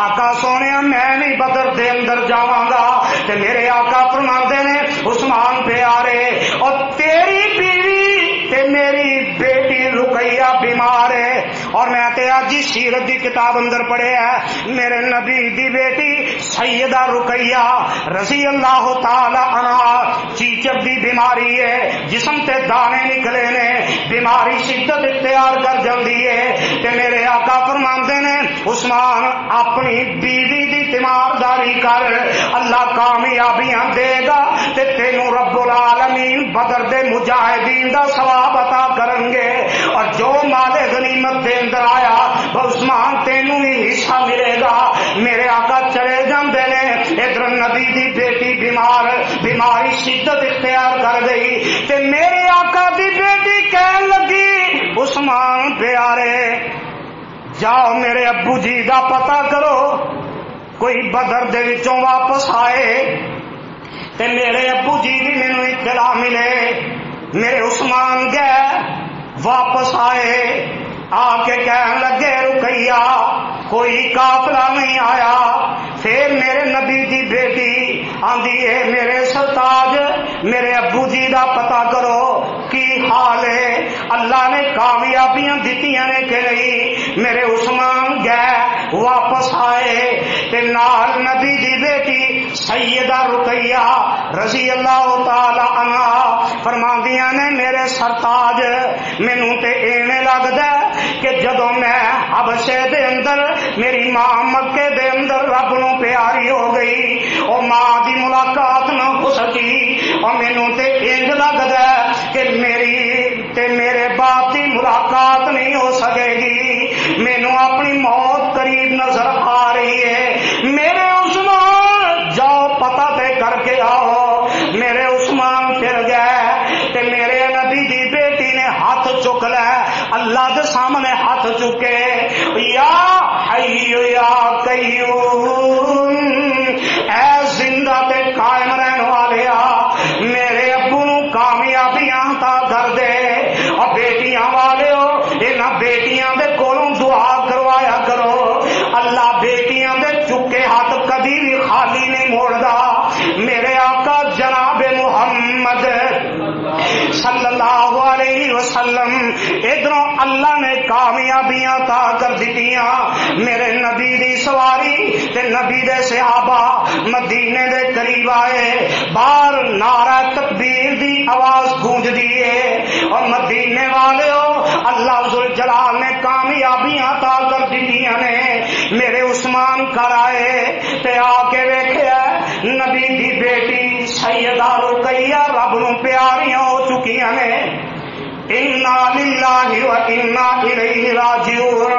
آقا سونے میں نہیں بدر دے اندر جاواں گا۔ تے میرے آقا فرماندے نے عثمان پیارے اور تیری بیوی تے میری بیٹی رقیہ بیمار ہے، اور میں تے اج سیرت دی کتاب اندر پڑھیا ہے میرے نبی دی بیٹی سیدہ رقیہ رضی اللہ تعالی عنہا چیچک دی بیماری ہے، جسم تے دانے نکلے نے، بیماری شدت اختیار کر جاندی ہے۔ تے میرے آقا فرماندے نے عثمان اپنی بیوی دی تیمارداری کر، اللہ کامیابیاں دے گا تے تینوں رب العالمین بدر دے مجاہدین دا ثواب عطا کرن گے، اور جو مال غنیمت دے اندر آیا عثمان تینوں ہی حصہ ملے گا۔ میرے آقا چلے جاندے نے، ادھر نبی دی بیٹی بیماری شدت اختیار کر گئی تے میرے آقا دی بیٹی کہن لگی عثمان پیارے جاؤ میرے ابو جی دا پتہ کرو، کوئی بدر دے وچوں واپس آئے تے میرے ابو جی دی مینوں اطلاع ملے۔ میرے عثمان گئے واپس آئے، آ کے کہنے لگے رقیہ کوئی قافلہ نہیں آیا۔ پھر میرے نبی دی بیٹی آندی ہے میرے سرتاج میرے ابو جی دا پتہ کرو کی حال ہے، اللہ نے کامیابیاں دتیاں نے کہ نہیں؟ میرے عثمان گئے واپس آئے تے نال نبی دی بیٹی سیدہ رقیہ رضی اللہ تعالی عنہا فرماندیاں نے میرے سرتاج مینوں تے ایویں لگدا کہ جدوں میں حبشے دے اندر میری ماں مکے دے اندر رب نو پیاری ہو گئی، او ماں دی ملاقات نہ ہو سکی، اور مینوں تے انج لگدا کہ میری تے میرے باپ دی ملاقات نہیں ہو سکے گی، مینوں اپنی موت قریب نظر آ رہی ہے۔ میرے عثمان جاؤ پتہ تے کر کے آؤ۔ میرے عثمان پھر گئے تے میرے نبی دی بیٹی نے ہاتھ چک لے، اللہ دے سامنے ہاتھ چکے، یا حی یا قیوم اے زندہ تے قائم رہن والیا میرے ابو نو کامیابیاں عطا کر دے، اور بیٹیاں والیو انہاں بیٹیاں دے کولوں دعا کروایا کرو، اللہ بیٹیاں دے چکے ہاتھ کدی بھی خالی نہیں موڑدا۔ میرے آقا جناب محمد صلی اللہ علیہ وسلم ادھروں اللہ نے کامیابیاں عطا کر دتیاں، میرے نبی دی سواری تے نبی دے صحابہ مدینے دے قریب آئے، باہر نعرہ تکبیر دی آواز گونج دیے، اور مدینے والےو اللہ ذوالجلال نے کامیابیاں عطا کر دتیاں نے۔ میرے عثمان کر آئے تے آ کے ویکھیا نبی دی بیٹی سیدہ رقیہ رب نو پیاریاں ہو چکیاں نے۔ انا للہ و انا الیہ راجعون،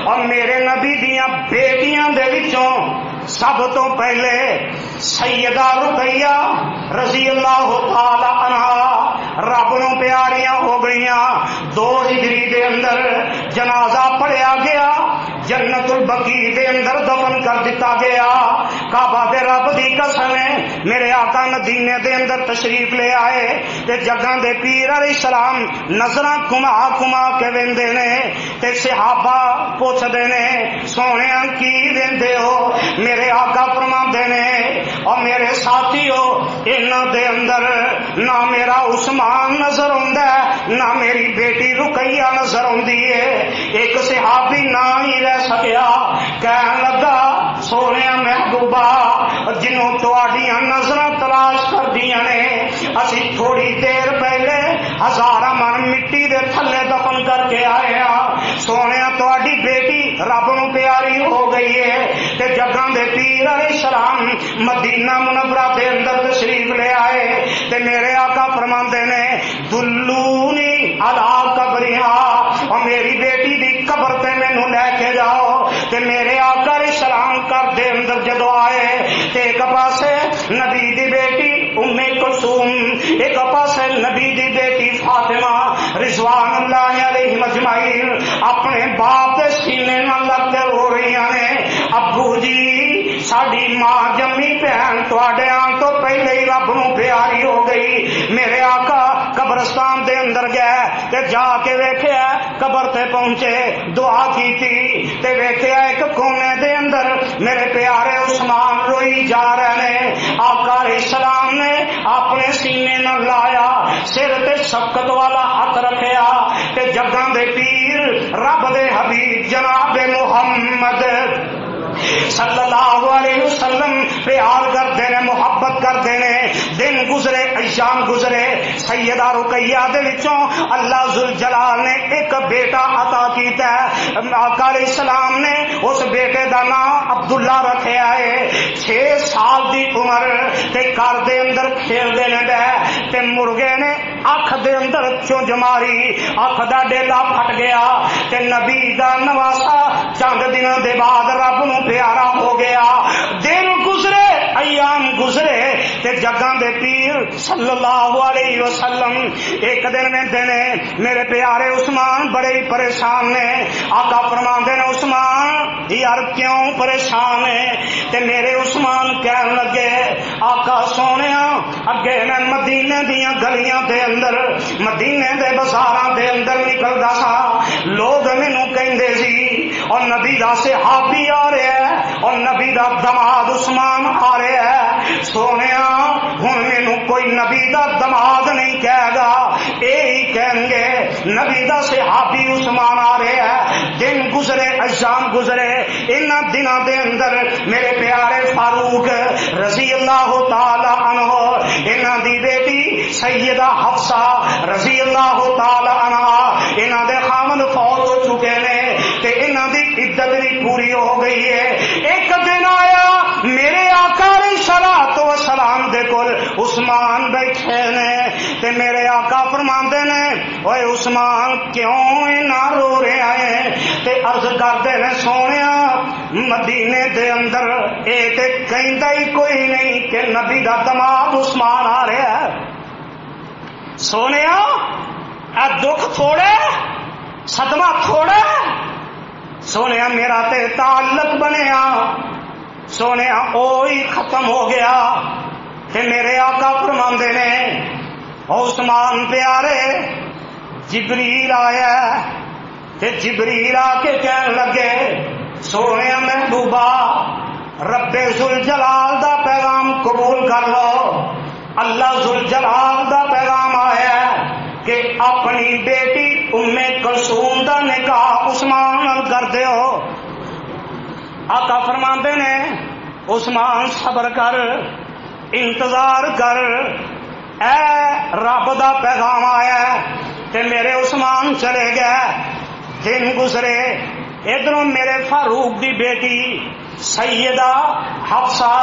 اور میرے نبی دیاں بیٹیاں دے وچوں سب تو پہلے سیدہ رقیہ رضی اللہ تعالی عنہا رب نو پیاریاں ہو گئیاں۔ 2 ہجری دے اندر جنازہ پڑھیا گیا، جنت البقیع دے اندر دفن کر دیتا گیا۔ کعبہ دے رب دی قسم ہے میرے آقا مدینے دے اندر تشریف لے آئے تے جگاں دے پیر علیہ السلام نظراں کما کما کے ویندے نے تے صحابہ پوچھدے نے سونیاں کی ویندے ہو؟ میرے آقا فرماندے نے اور میرے ساتھیو انہاں دے اندر نہ میرا عثمان نظر آندا ہے نہ میری بیٹی رقیہ نظر آندی ہے۔ ایک صحابی نہ ہی رہ سکیا، کہن لگا سونیا محبوبہ جنوں تواڈیاں نظراں تلاش کردیاں نے اسی تھوڑی دیر پہلے 1000 من مٹی دے تھلے دفن کر کے آئے ہاں، سونیا تواڈی بیٹی رب نو پیاری ہو گئی ہے تے جگاں دے پیر علیہ السلام مدینہ منورہ دے اندر تشریف لے آئے تے میرے آقا فرماندے نے دلونی علی قبرها، اور میری بیٹی دی قبر تے مینوں لے کے جاؤ تے میرے آقا علیہ السلام کر دے اندر جدو آئے تے ایک پاسے نبی دی بیٹی ام کلثوم، ایک پاسے نبی دی بیٹی فاطمہ رضوان اللہ علیہ مجمعین اپنے باپ دے سینے نال تھوڑی ماں جمی بہن تواڈے آن تو پہلے ہی رب نو پیاری ہو گئی. میرے آقا قبرستان دے اندر گئے تے جا کے ویکھیا قبر تے پہنچے دعا کیتی تے ویکھیا ایک کونے دے اندر میرے پیارے عثمان روئی جا رہے نے. آقا علیہ السلام نے اپنے سینے نال لایا سر تے شفقت والا ہاتھ رکھیا تے جگاں دے پیر رب دے حبیب جناب محمد صلی اللہ علیہ وسلم پیار کرتے ہیں محبت کرتے ہیں. دن گزرے ایام گزرے سیدہ رقیہ دے وچوں اللہ ذوالجلال نے ایک بیٹا عطا کیتا ہے. آقا علیہ السلام نے اس بیٹے دا نام عبداللہ رکھیا ہے. 6 سال دی عمر تے گھر دے اندر کھیلدے نے ڈے تے مرغے نے اکھ دے اندر چونج ماری اکھ دا ڈیلا پھٹ گیا تے نبی دا نواسا چند دنوں دے بعد رب نو پیارا ہو گیا. دن گزرے ایام گزرے تے جگاں دے پیر صلی اللہ علیہ وسلم ایک دن میں دینے میرے پیارے عثمان بڑے ہی پریشان نے. آقا فرماندے نے عثمان یار کیوں پریشان ہے تے میرے عثمان کہن لگے آقا سونیا اگے میں مدینے دیاں گلیاں دے اندر مدینے دے بازاراں دے اندر نکلدا سا لوگ مینوں کہندے سی اور نبی دا صحابی آ رہا ہے اور نبی دا دماد عثمان آ رہا ہے. سونیا ہن مینوں کوئی نبی دا دماد نہیں کہے گا یہی کہیں گے نبی دا صحابی عثمان آ رہا ہے. دن گزرے ایام گزرے ان دنوں دے اندر میرے پیارے فاروق رضی اللہ تعالی عنہ انہاں دی بیٹی سیدہ حفصہ رضی اللہ تعالی عنہا انہاں دے خامد فوت ہو چکے نے تے انہاں دی عدت بھی پوری ہو گئی ہے. ایک دن آیا میرے آقا علیہ الصلوۃ والسلام دے کول عثمان بیٹھے نے تے میرے آقا فرماندے نے اوے عثمان کیوں نہ رو رہے ہیں تے عرض کردے نے سونیا مدینے دے اندر اے تے کہندا ہی کوئی نہیں کہ نبی دا دماد عثمان آ رہا ہے. سونیا اے دکھ تھوڑے صدمہ تھوڑے سونیا میرا تے تعلق بنیا سونیا اوہی ختم ہو گیا. تے میرے آقا فرماندے نے عثمان پیارے جبریل آیا تے جبریل آ کے کہنے لگے سونیا محبوبہ رب ذوالجلال دا پیغام قبول کر لو. اللہ ذوالجلال دا پیغام آیا کہ اپنی بیٹی ام کلثوم دا نکاح عثمان نال کر دیو. آقا فرماندے نے عثمان صبر کر انتظار کر اے رب دا پیغام آیا تے میرے عثمان چلے گئے. دن گزرے ادھروں میرے فاروق دی بیٹی سیدہ حفصہ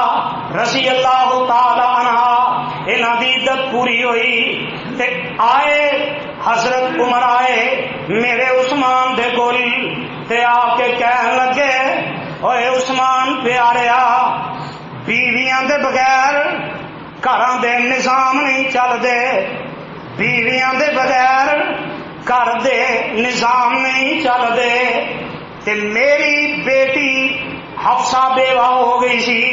رضی اللہ تعالی عنہا انہاں دی عدت پوری ہوئی تے آئے حضرت عمر آئے میرے عثمان دے کول تے آ کے کہن لگے اوے عثمان پیاریا بیویاں دے بغیر گھراں دے نظام نہیں چلدے بیویاں دے بغیر گھر دے نظام نہیں چلدے تے میری بیٹی حفصہ بیوہ ہو گئی سی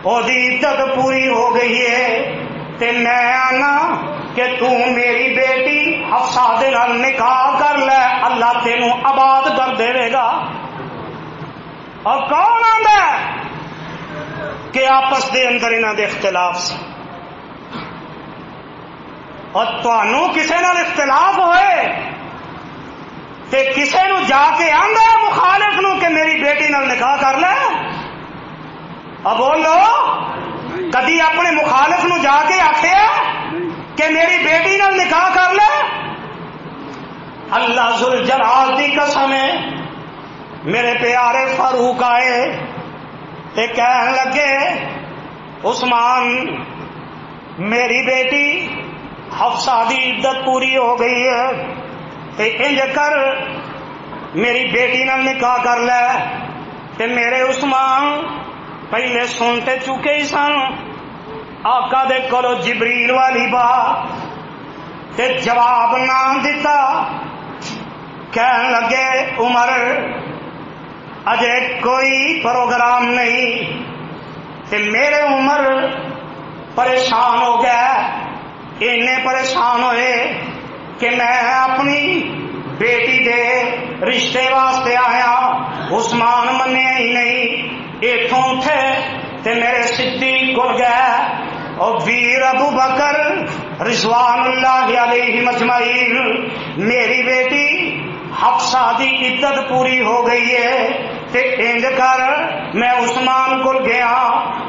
او دی عدت پوری ہو گئی ہے تے میں آنا کہ تو میری بیٹی حفصہ دے نال نکاح کر لے اللہ تینوں آباد کر دے گا. اور کون آندا کہ آپس دے اندر انہاں دے اختلاف سے اور تانوں کسے نال اختلاف ہوئے تے کسے نو جا کے آندا مخالف نو کہ میری بیٹی نال نکاح کر لے. اب بولو کدی اپنے مخالف نو جا کے آکھیا کہ میری بیٹی نال نکاح کر لے. اللہ ذوالجلال دی قسم ہے میرے پیارے فاروق آئے تے کہنے لگے عثمان میری بیٹی حفصہ دی عدت پوری ہو گئی ہے تے انج کر میری بیٹی نال نکاح کر لے. تے میرے عثمان پہلے سنتے چکے ہی سن آقا دے کولو جبریل والی بات تے جواب نہ دیتا. کہنے لگے عمر اجے کوئی پروگرام نہیں تے میرے عمر پریشان ہو گیا، اینے پریشان ہوئے کہ میں اپنی بیٹی دے رشتے واسطے آیا، عثمان منیا ہی نہیں، ایتھوں اٹھے تے میرے صدیق کول گئے، اور ویر ابو بکر رضوان اللہ علیہ اجمعین، میری بیٹی حفصہ دی عدت پوری ہو گئی ہے تے انج کر، میں عثمان کو گیا،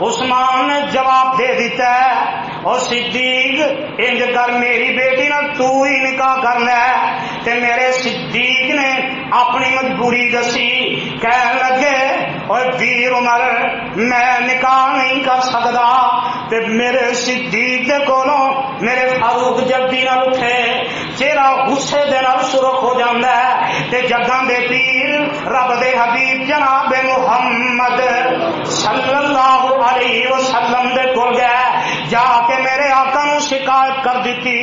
عثمان نے جواب دے دیتا ہے، اور صدیق انج کر میری بیٹی نہ تو ہی نکاح کر لے، تے میرے صدیق نے اپنی مجبوری دسی، کہنے لگے اور ویر عمر میں نکاح نہیں کر سکتا، تے میرے صدیق دے کولوں میرے فاروق جلدی نہ اٹھے، چہرہ غصے دے نال سرخ ہو جاندا ہے، تے جگاں دے پیر رب دے حبیب جناب محمد صلی اللہ علیہ وسلم دے کول گئے، جا کے میرے آقا نو شکایت کر دیتی،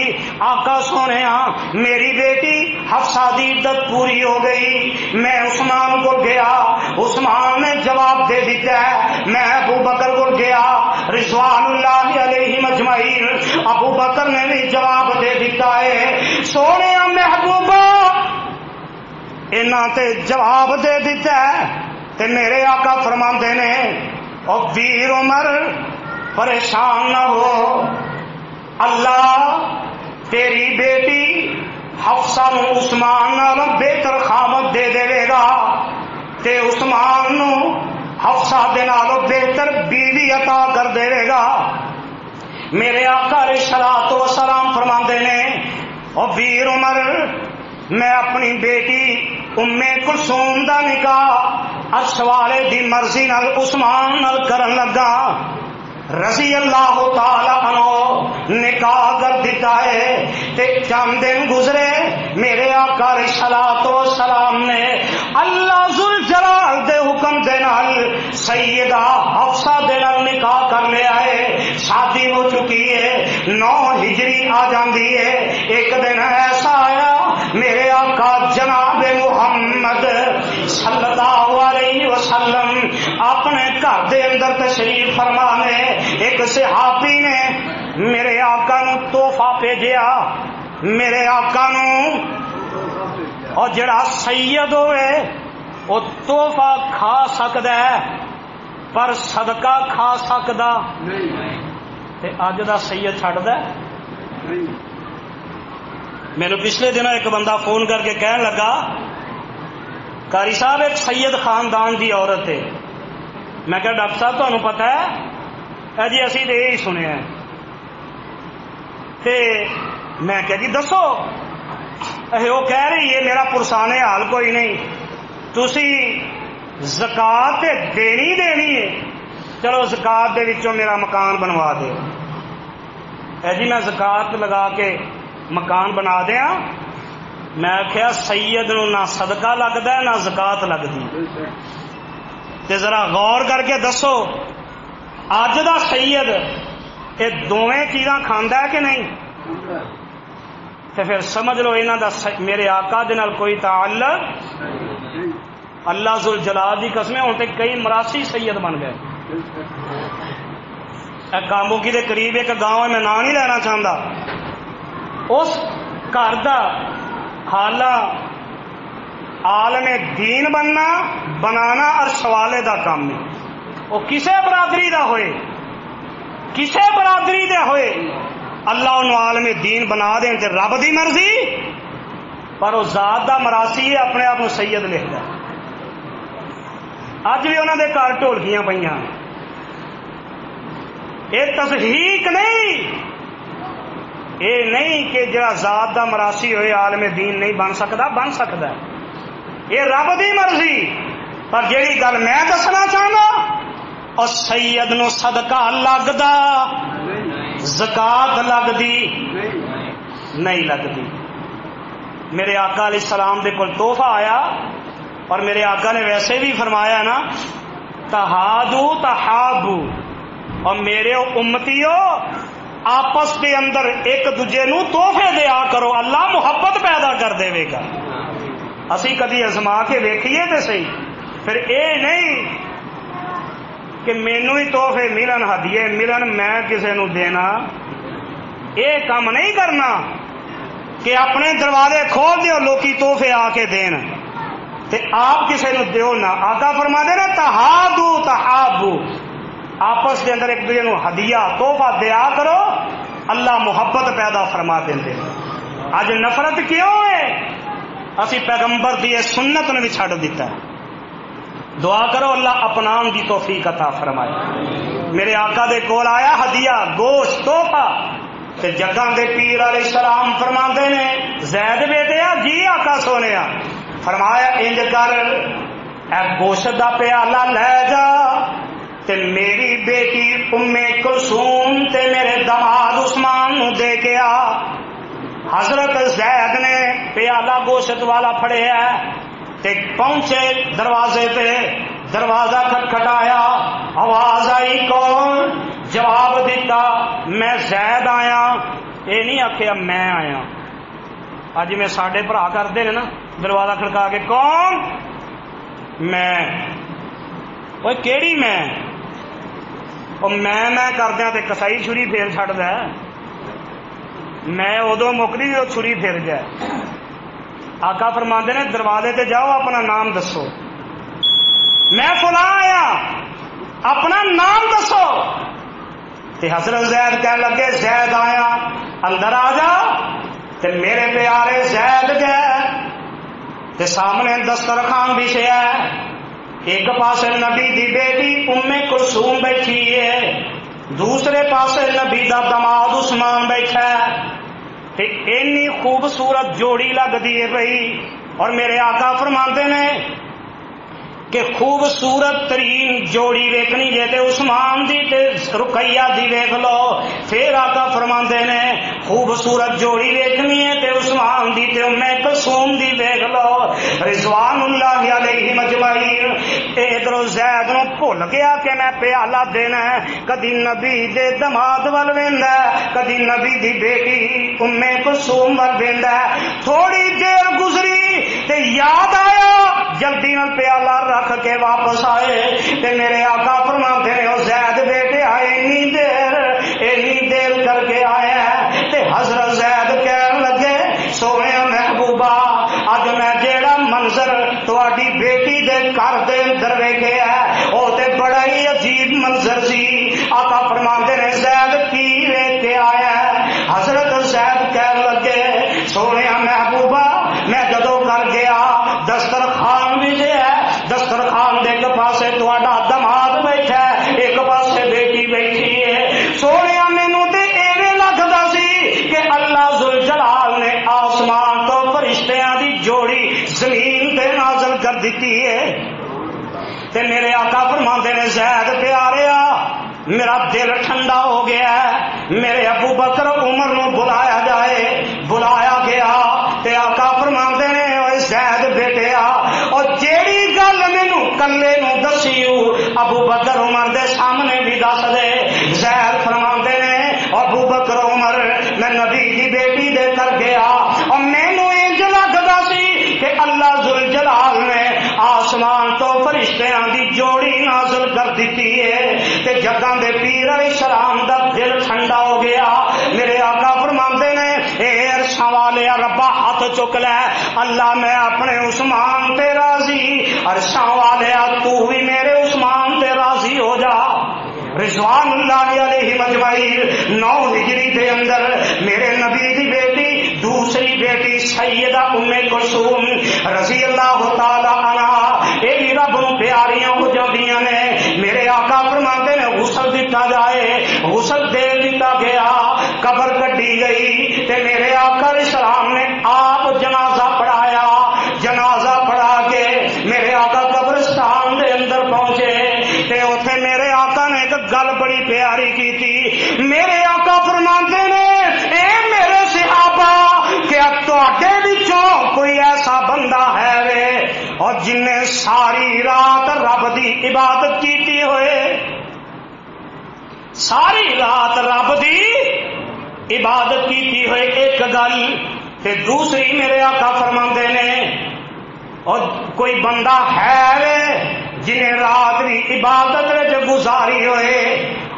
آقا سونیا میری بیٹی حفصہ دی عدت پوری ہو گئی، میں عثمان کو گیا، عثمان نے جواب دے دیتا ہے، میں ابو بکر کو گیا رضوان اللہ علیہ اجمعین، ابو بکر نے بھی جواب دے دیتا ہے، سونیا محبوبہ انہاں تے جواب دے دیتا ہے، تے میرے آقا فرماندے نے او ویر عمر پریشان نہ ہو، اللہ تیری بیٹی حفصہ نو عثمان نالوں بہتر خامد دے دے گا، تے عثمان نو حفصہ دے نالوں بہتر بیوی عطا کر دے گا۔ میرے آقا علیہ الصلوۃ والسلام فرماندے نے او ویر عمر میں اپنی بیٹی ام کلثوم دا نکاح عرش والے دی مرضی نال عثمان نال کرن لگا، رضی اللہ تعالی عنہ نکاح کر دیتا ہے، تے چند دن گزرے میرے آقا علیہ الصلوۃ والسلام نے اللہ ذوالجلال دے حکم دے نال سیدہ حفصہ دے نال نکاح کر لیا ہے، شادی ہو چکی ہے، 9 ہجری آ جاندی ہے، ایک دن ایسا آیا میرے آقا جناب محمد صلی اللہ علیہ وسلم اپنے گھر دے اندر تشریف فرما نے، ایک صحابی نے میرے آقا نو تحفہ بھیجیا، میرے آقا نو، اور جڑا سید ہوئے وہ تحفہ کھا سکدا ہے پر صدقہ کھا سکدا تے اج دا سید چھڈدا ہے۔ میرے پچھلے دنوں ایک بندہ فون کر کے کہنے لگا قاری صاحب ایک سید خاندان دی عورت ہے، میں کہا ڈاکٹر صاحب تمہیں پتہ ہے؟ جی اسی تو یہی سنیا ہے، تے میں کہا جی دسو، وہ کہہ رہی ہے میرا پرسانے حال کوئی نہیں، تسی زکات دینی ہے، چلو زکات دے وچوں میرا مکان بنوا دے، جی میں زکات لگا کے مکان بنا دیا، میں آخیا سید نو نہ صدقہ لگتا ہے نہ زکات لگتی، تے ذرا غور کر کے دسو اج دا سید یہ دونیں چیزاں کھاندا ہے کہ نہیں؟ تے پھر سمجھ لو انہاں دا میرے آقا دے نال کوئی تعلق، اللہ ذوالجلال دی قسم ہن تے کئی مراسی سید بن گئے۔ کاموکی دے قریب ایک گاؤں ہے، میں نام نہیں لینا چاہتا، اس گھر دا حالہ عالم دین بننا بنانا عرش والے دا کام ہے، وہ کسے برادری دا ہوئے، کسے برادری دے ہوئے، اللہ انہوں عالم دین بنا دیں تے رب دی مرضی، پر وہ ذات دا مراسی ہے، اپنے آپ کو سید لکھدا ہے۔ اج بھی انہوں دے گھر ڈھولکیاں پئیاں، یہ تصحیق نہیں، یہ نہیں کہ جڑا ذات دا مراسی ہوئے عالم دین نہیں بن سکتا، بن سکتا ہے، یہ رب دی مرضی، پر جیڑی گل میں دسنا چاہنا اور سید نو صدقہ لگدا زکات لگدی نہیں لگدی۔ میرے آقا علیہ السلام دے کول تحفہ آیا، اور میرے آقا نے ویسے بھی فرمایا نا تہادو تحابو، اور میرے امتیو آپس کے اندر ایک دوجے نو تحفے دیا کرو، اللہ محبت پیدا کر دے گا۔ اسی کدی ازما کے دیکھیے تے صحیح، پھر اے نہیں کہ مینو ہی تحفے ملن ہدیے ملن میں کسی نو دینا یہ کام نہیں کرنا کہ اپنے دروازے کھول دیو لوکی تحفے آ کے دین تے آپ کسی نو دیو نہ. آقا فرما دے نا تہادو تحابو آپس کے اندر ایک دوسرے نو ہدیہ تحفہ دیا کرو اللہ محبت پیدا فرما دیں. اج نفرت کیوں ہے؟ اسی پیغمبر دی سنت نے بھی چھڈ دیتا ہے. دعا کرو اللہ اپنان دی توفیق عطا فرمائے. میرے آقا دے کول آیا ہدیہ گوشت تحفہ تے جگاں دے پیر علیہ السلام فرماندے نے زید بیٹے جی آقا سونے فرمایا انج کر اے گوشت دا پیالہ لے جا تے میری بیٹی ام کلثوم تے میرے دماد عثمان نو دے کے آ. حضرت زید نے پیالہ گوشت والا پھڑیا تے پہنچے دروازے پہ. دروازہ کھٹکھٹایا آواز آئی کون؟ جواب دیتا میں زید آیا. یہ نہیں آخیا میں آیا. اج میں ساڈے بھرا کرتے ہیں نا دروازہ کھڑکا کے کون؟ میں. وہ کیڑی میں کردیا تے کسائی چھری پھیر چھڑ دے. میں ادو مکری جو چھری پھر جائے. آقا فرماندے نے دروازے تے جاؤ اپنا نام دسو. میں فلاں آیا اپنا نام دسو. تے حضرت زید کہنے لگے زید آیا اندر آ جا. تے میرے پیارے زید گئے تے سامنے دسترخوان بچھیا ہے. ایک پاس نبی دی بیٹی ام کلثوم بیٹھی ہے دوسرے پاس نبی دا دماد عثمان بیٹھا ہے. تے اینی خوبصورت جوڑی لگدی ہے بھائی. اور میرے آقا فرماندے نے کہ خوبصورت ترین جوڑی ویکھنی جے تے عثمان دی تے رقیہ دی ویکھ لو. پھر آقا فرماندے نے خوبصورت جوڑی ویکھنی ہے تے عثمان دی تے ام کلثوم دی ویکھ لو رضوان اللہ علیہم اجمعین. ادھر زید نو بھول گیا کہ میں پیالہ دینا ہے. کدی نبی دے دماد ول ویندا ہے کدی نبی دی بیٹی ام کلثوم ول ویندا ہے. تھوڑی دیر گزری تے یاد آیا جلدی نال پیالہ رکھ کے واپس آئے. تے میرے آقا فرماتے ہیں او زید بیٹے آئے اینی دیر کر کے آئے ہیں. تے حضرت زید کہنے لگے سونے محبوبہ اج میں جیڑا منظر تواڈی بیٹی دے گھر دے اندر ویکھیا ہے او تے بڑا ہی عجیب منظر سی. آقا فرماتے ہیں زید کی ویکھ کے آیا ہے؟ حضرت زید کہنے لگے سونے محبوبہ میں جدو کر گیا دسترخوان بھی ہے دسترخوان دے ایک پاسے تہاڈا دماد بیٹھا ہے ایک پاسے بیٹی بیٹھی ہے. سونے مینوں تے ایویں لگدا سی کہ اللہ ذوالجلال نے آسمان تو فرشتیاں دی جوڑی زمین تے نازل کر دیتی ہے. تے میرے آقا فرماندے نے زید پیاریا میرا دل ٹھنڈا ہو گیا ہے. میرے ابو بکر عمر نو بلایا جائے. بلایا گیا تے آقا فرماندے نے اوے زید بیٹیا اور جیڑی گل مینوں کلے نو دسیو ابو بکر عمر دے سامنے بھی دس دے. زید فرماندے نے ابو بکر عمر میں نبی دی بیٹی دے کر گیا اور مینوں انج لگدا سی کہ اللہ ذوالجلال نے آسمان تو فرشتیاں دی جوڑی نازل کر دیتی ہے. تے جگاں دے پیر علیہ السلام دا دل ٹھنڈا ہو گیا. میرے آقا فرماندے نے اے عرشاں والے ربا ہاتھ چک لے اللہ میں اپنے عثمان تے راضی. عرشاں والے تو بھی میرے عثمان تے راضی ہو جا. رضوان اللہ علیہ مجمعین 9 ہجری دے اندر میرے نبی دی بیٹی دوسری بیٹی سیدہ ام کلثوم رضی اللہ تعالی عنہا اے بھی رب نو پیاریاں ہو جاندیاں نے. میرے آقا فرماتے نے غسل دیتا جائے. غسل دے دیتا گیا قبر کڈی گئی تے میرے آقا علیہ السلام نے آپ جنازہ پڑھایا. جنازہ پڑھا کے میرے آقا قبرستان دے اندر پہنچے تے اوتھے میرے آقا نے ایک گل بڑی پیاری کی تھی. میرے آقا فرماتے نے اے میرے صحابہ کیا تواڈے وچوں کوئی ایسا بندہ ہے وے اور جن نے ساری رات رب دی عبادت کیتی ہوئے. ساری رات رب دی عبادت کیتی ہوئے ایک گل تے دوسری میرے آقا فرماندے نے اور کوئی بندہ ہے وے جنہیں رات دی عبادت وچ گزاری ہوئے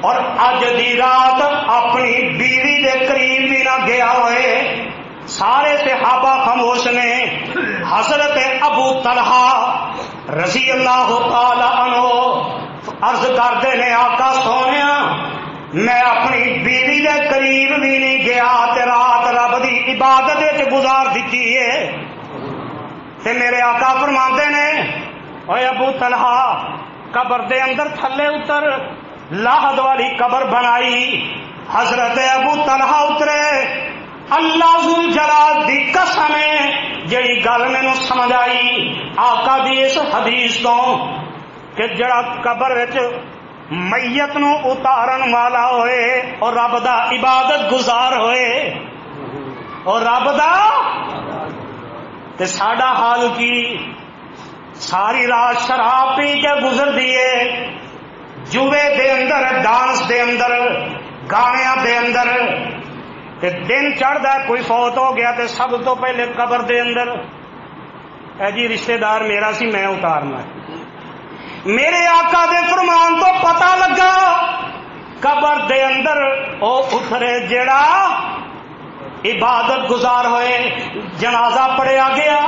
اور اج دی رات اپنی بیوی دے قریب بھی نہ گیا ہوئے. سارے صحابہ خاموش نے. حضرت ابو طلحہ رضی اللہ تعالی عنہ عرض کرتے نے آقا سونیا میں اپنی بیوی دے قریب بھی نہیں گیا تے رات رب دی عبادت وچ گزار دیتی ہے. تے میرے آقا فرماندے نے اوے ابو طلحہ قبر دے اندر تھلے اتر. لاحد والی قبر بنائی. حضرت ابو طلحہ اترے. اللہ ذوالجلال دی قسم ہے جڑی گل مینوں سمجھ آئی آقا دی اس حدیث تو کہ جڑا قبر وچ میت نو اتارن والا ہوئے اور رب دا عبادت گزار ہوئے اور رب دا تے ساڈا حال کی ساری رات شراب پی کے گزر دیے جوے دے اندر ڈانس دے اندر گانیاں دے اندر تے دن چڑھدا کوئی فوت ہو گیا تے سب تو پہلے قبر دے اندر اے جی رشتہ دار میرا سی میں اتارنا. میرے آقا دے فرمان تو پتہ لگا قبر دے اندر او اترے جڑا عبادت گزار ہوئے. جنازہ پڑھیا گیا.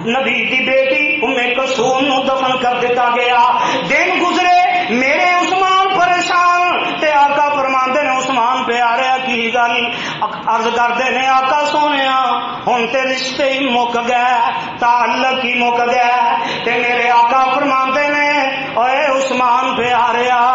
نبی دی بیٹی ام کلثوم نو دفن کر دیتا گیا. دن گزرے میرے عثمان پریشان تے آقا فرماندے نے عثمان پیارے کی گل عرض کرتے نے آقا سونیا ہن تے رشتے ہی مک گئے تعلق ہی مک گئے. تے میرے آقا فرماندے نے اوے عثمان پیاریا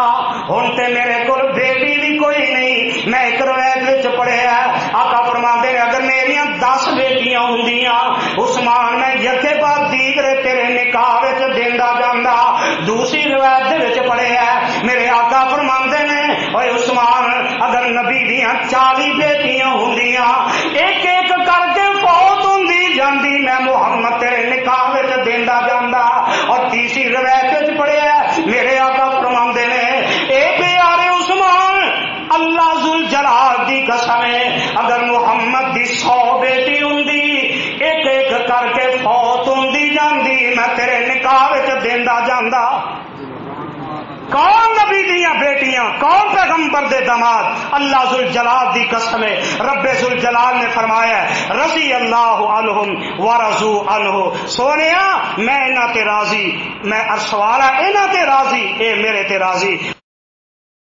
ہن تے میرے کول بیٹی بھی کوئی نہیں. میں ایک روایت وچ پڑھیا آقا فرماندے نے اگر میریاں 10 بیٹیاں ہوندیاں عثمان میں یکے بعد دیگرے تیرے نکاح وچ دیندا جاندا. دوسری روایت دے وچ پڑھیا میرے آقا فرماندے نے اوے عثمان اگر نبی دیاں 40 بیٹیاں ہوندیاں ایک ایک کر کے فوت ہوندی جاندی میں محمد تیرے نکاح وچ دیندا جاندا. اور تیسری روایت وچ پڑھیا میرے آقا فرماندے نے اے پیارے عثمان اللہ ذوالجلال دی قسم ہے اگر محمد دی 100 بیٹی ہوندی ایک ایک کر کے فوت ہوندی جاندی میں تیرے نکاح وچ دیندا جاندا. کون نبی دیاں بیٹیاں کون پیغمبر دے داماد اللہ ذوالجلال دی قسم ہے. رب ذوالجلال نے فرمایا رضی اللہ عنہم ورضوا عنہ. سونیا میں انہاں تے راضی میں عرش والا انہاں تے راضی اے میرے تے راضی.